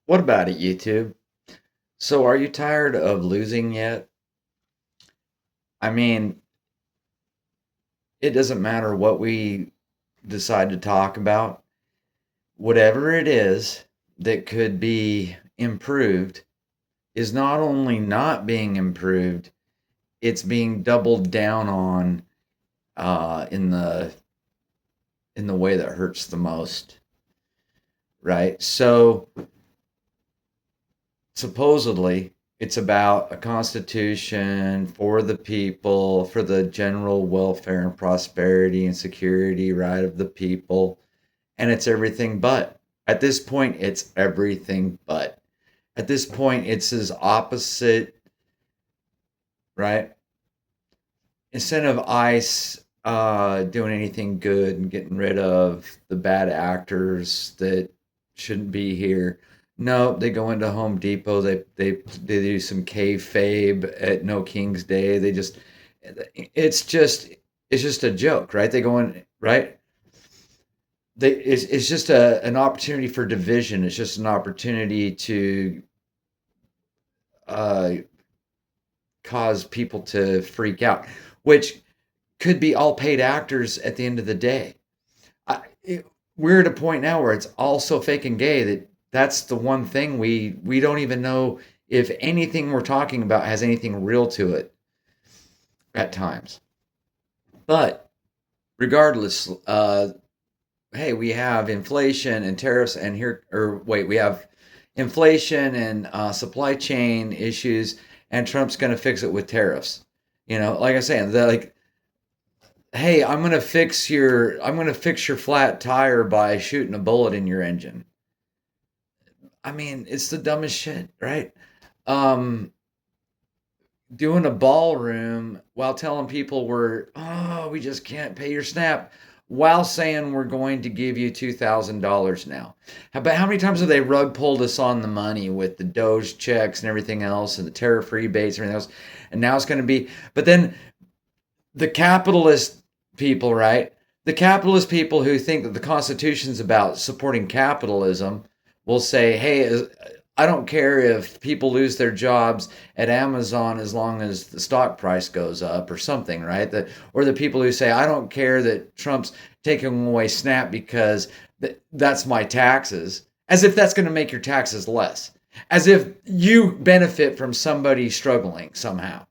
What about it, YouTube? So, are you tired of losing yet? I mean, it doesn't matter what we decide to talk about, whatever it is that could be improved is not only not being improved, it's being doubled down on in the way that hurts the most, right? So, supposedly it's about a constitution for the people, for the general welfare and prosperity and security, right, of the people. And it's everything but. At this point, it's everything but. At this point, it's his opposite, right? Instead of ICE doing anything good and getting rid of the bad actors that shouldn't be here, no, they go into Home Depot. They do some kayfabe at No King's Day. It's just it's just a joke, right? They go in, right. It's just an opportunity for division. It's just an opportunity to uh, cause people to freak out, which could be all paid actors at the end of the day. I, it, we're at a point now where it's all so fake and gay that that's the one thing we don't even know if anything we're talking about has anything real to it at times. But regardless, hey, we have inflation and tariffs, and here, or wait, we have inflation and supply chain issues, and Trump's going to fix it with tariffs. Like I say, like, hey, I'm gonna fix your flat tire by shooting a bullet in your engine. I mean, it's the dumbest shit, right? Um, Doing a ballroom while telling people we just can't pay your SNAP, while saying we're going to give you $2,000 now. But how many times have they rug pulled us on the money with the Doge checks and everything else, and the tariff rebates and everything else? And now it's going to be, but then the capitalist people, right? The capitalist people who think that the Constitution's about supporting capitalism will say, hey, I don't care if people lose their jobs at Amazon as long as the stock price goes up or something, right? Or the people who say, I don't care that Trump's taking away SNAP because that's my taxes, as if that's going to make your taxes less, as if you benefit from somebody struggling somehow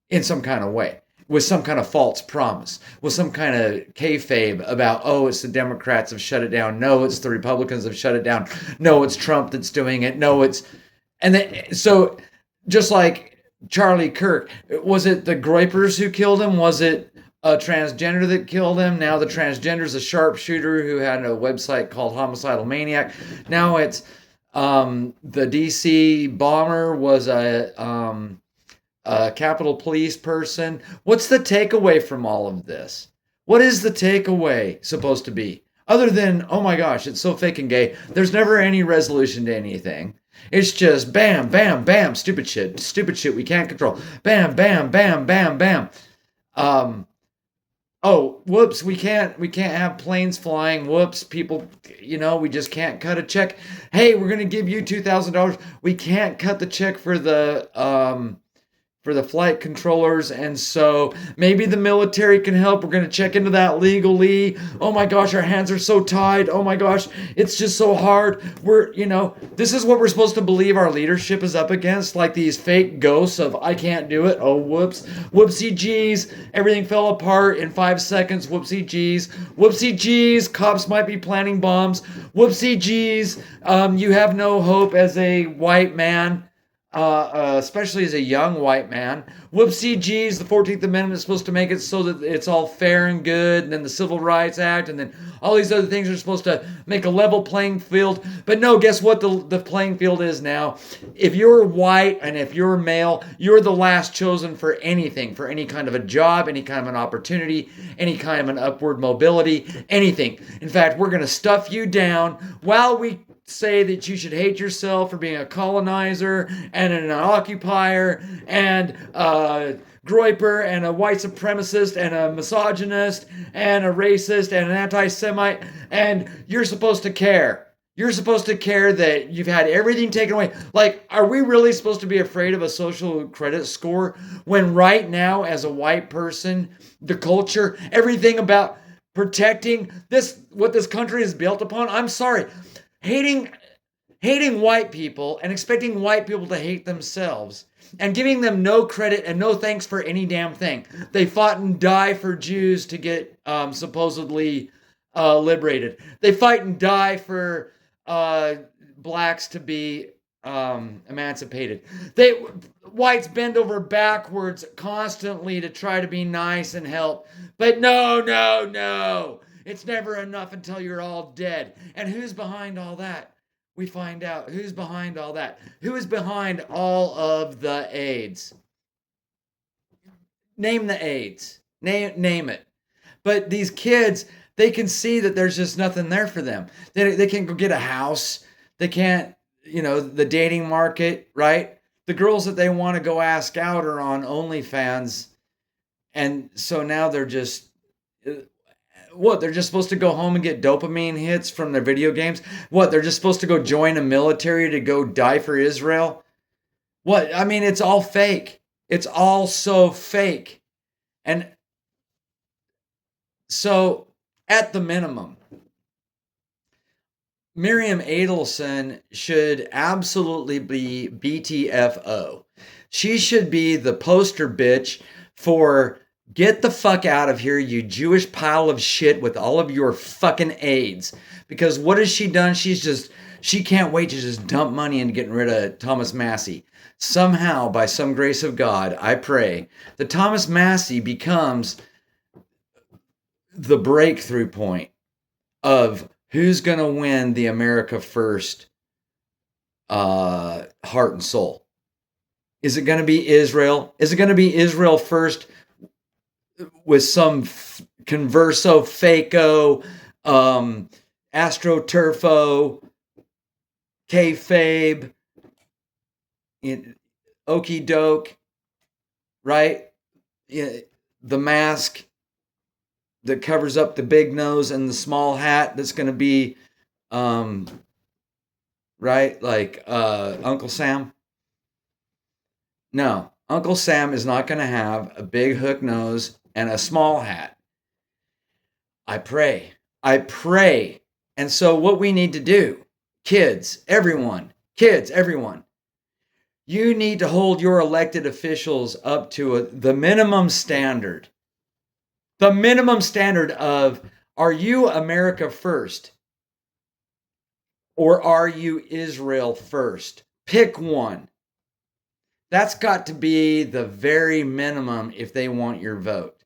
in some kind of way, with some kind of false promise, with some kind of kayfabe about, oh, it's the Democrats have shut it down. No, it's the Republicans have shut it down. No, it's Trump that's doing it. No, it's. And then, so just like Charlie Kirk, was it the Groypers who killed him? Was it a transgender that killed him? Now the transgender's a sharpshooter who had a website called Homicidal Maniac. Now it's the DC bomber was a Capitol Police person. What's the takeaway from all of this? What is the takeaway supposed to be? Other than, oh my gosh, it's so fake and gay. There's never any resolution to anything. It's just bam, bam, bam, stupid shit we can't control. Bam, bam, bam, bam, bam. Um, oh, whoops, we can't have planes flying. Whoops, people, we just can't cut a check. Hey, we're gonna give you $2,000. We can't cut the check for the flight controllers, and so maybe the military can help. We're going to check into that legally. Oh my gosh, our hands are so tied. Oh my gosh, it's just so hard. This is what we're supposed to believe our leadership is up against, like these fake ghosts of I can't do it. Oh, whoops, whoopsie geez, everything fell apart in 5 seconds. Whoopsie geez, cops might be planting bombs. Whoopsie geez, you have no hope as a white man, especially as a young white man. Whoopsie geez, the 14th Amendment is supposed to make it so that it's all fair and good, and then the Civil Rights Act, and then all these other things are supposed to make a level playing field. But no, guess what the playing field is now? If you're white and if you're male, you're the last chosen for anything, for any kind of a job, any kind of an opportunity, any kind of an upward mobility, anything. In fact, we're going to stuff you down while we say that you should hate yourself for being a colonizer and an occupier and a groyper and a white supremacist and a misogynist and a racist and an anti-Semite, and you're supposed to care. You're supposed to care that you've had everything taken away. Like, are we really supposed to be afraid of a social credit score when right now, as a white person, the culture, everything about protecting this, what this country is built upon? I'm sorry. Hating white people and expecting white people to hate themselves and giving them no credit and no thanks for any damn thing. They fought and die for Jews to get supposedly liberated. They fight and die for blacks to be emancipated. Whites bend over backwards constantly to try to be nice and help. But no, no, no. It's never enough until you're all dead. And who's behind all that? We find out who's behind all that. Who is behind all of the AIDS? Name the AIDS. Name it. But these kids, they can see that there's just nothing there for them. They can't go get a house. They can't, the dating market, right? The girls that they want to go ask out are on OnlyFans. And so now they're just, what, they're just supposed to go home and get dopamine hits from their video games? What, they're just supposed to go join a military to go die for Israel? What? I mean, it's all fake. It's all so fake. And so, at the minimum, Miriam Adelson should absolutely be BTFO. She should be the poster bitch for get the fuck out of here, you Jewish pile of shit with all of your fucking AIDS. Because what has she done? She can't wait to just dump money into getting rid of Thomas Massie. Somehow, by some grace of God, I pray that Thomas Massie becomes the breakthrough point of who's going to win the America First heart and soul. Is it going to be Israel? Is it going to be Israel first with some converso, faco, astroturfo, kayfabe, okey doke, right? The mask that covers up the big nose and the small hat that's going to be, right? Like Uncle Sam. No, Uncle Sam is not going to have a big hook nose and a small hat. I pray. And so what we need to do, kids, everyone, you need to hold your elected officials up to the minimum standard. The minimum standard of, are you America first? Or are you Israel first? Pick one. That's got to be the very minimum if they want your vote.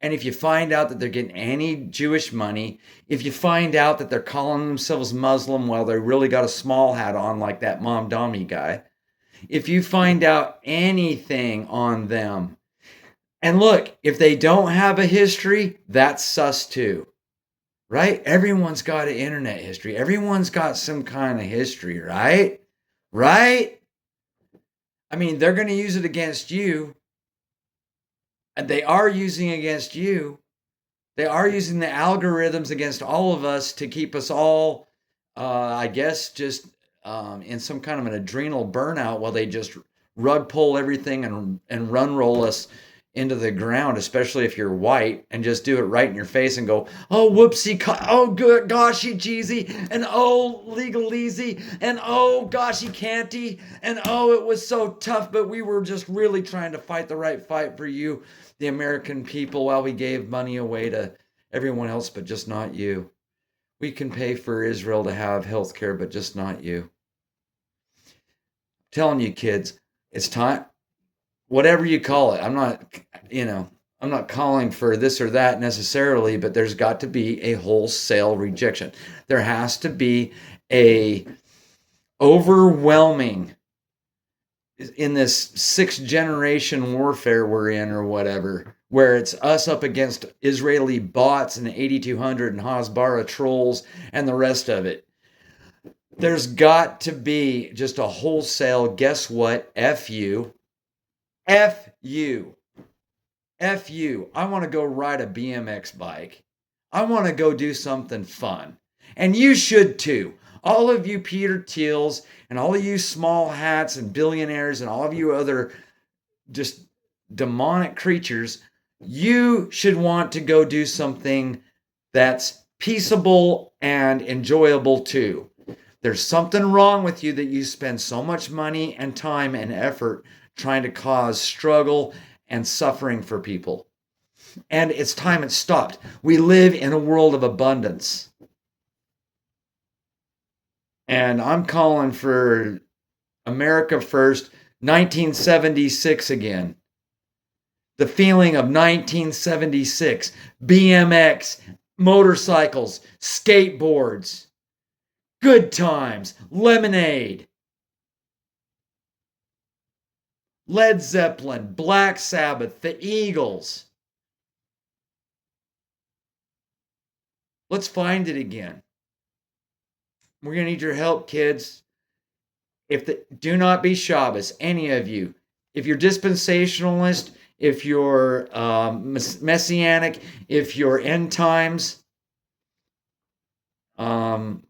And if you find out that they're getting any Jewish money, if you find out that they're calling themselves Muslim while they really got a small hat on like that Mom Dami guy, if you find out anything on them, and look, if they don't have a history, that's sus too, right? Everyone's got an internet history. Everyone's got some kind of history, right? Right? I mean, they're going to use it against you. And they are using against you. They are using the algorithms against all of us to keep us all, I guess, just in some kind of an adrenal burnout while they just rug pull everything and run roll us into the ground, especially if you're white, and just do it right in your face and go, oh, whoopsie, oh, good, goshy, cheesy, and oh, legaleasy, and oh, goshy, canty, and oh, it was so tough, but we were just really trying to fight the right fight for you, the American people, while we gave money away to everyone else, but just not you. We can pay for Israel to have health care, but just not you. I'm telling you, kids, it's time. Whatever you call it, I'm not calling for this or that necessarily, but there's got to be a wholesale rejection. There has to be a overwhelming, in this 6th generation warfare we're in or whatever, where it's us up against Israeli bots and 8200 and Hasbara trolls and the rest of it. There's got to be just a wholesale, guess what, F you. F you. F you. I want to go ride a BMX bike. I want to go do something fun. And you should too. All of you Peter Thiels and all of you small hats and billionaires and all of you other just demonic creatures, you should want to go do something that's peaceable and enjoyable too. There's something wrong with you that you spend so much money and time and effort trying to cause struggle and suffering for people. And it's time it stopped. We live in a world of abundance. And I'm calling for America First, 1976 again. The feeling of 1976, BMX, motorcycles, skateboards, good times, Lemonade, Led Zeppelin, Black Sabbath, the Eagles. Let's find it again. We're going to need your help, kids. Do not be Shabbos, any of you. If you're dispensationalist, if you're messianic, if you're end times, you're on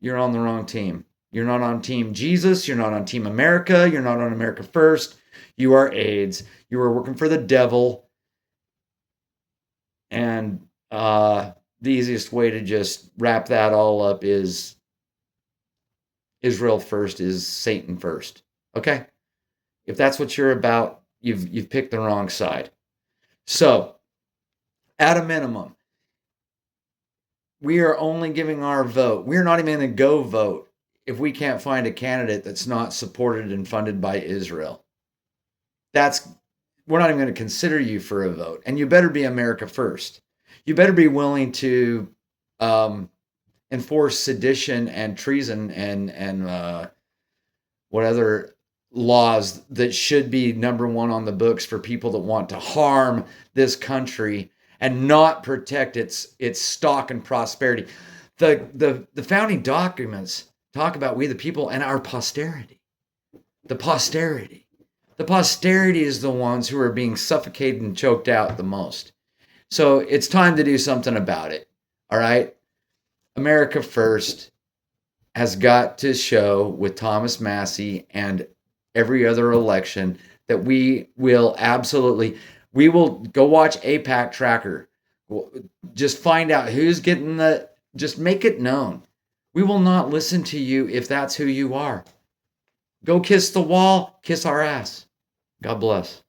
the wrong team. You're not on Team Jesus. You're not on Team America. You're not on America First. You are AIDS. You are working for the devil. And the easiest way to just wrap that all up is Israel first is Satan first. Okay? If that's what you're about, you've picked the wrong side. So, at a minimum, we are only giving our vote. We're not even going to go vote if we can't find a candidate that's not supported and funded by Israel. We're not even going to consider you for a vote. And you better be America First. You better be willing to enforce sedition and treason and what other laws that should be number one on the books for people that want to harm this country and not protect its stock and prosperity. The founding documents talk about we the people and our posterity. The posterity. The posterity is the ones who are being suffocated and choked out the most. So it's time to do something about it. All right? America First has got to show with Thomas Massie and every other election that we will go watch AIPAC Tracker. Just find out who's getting just make it known. We will not listen to you if that's who you are. Go kiss the wall, kiss our ass. God bless.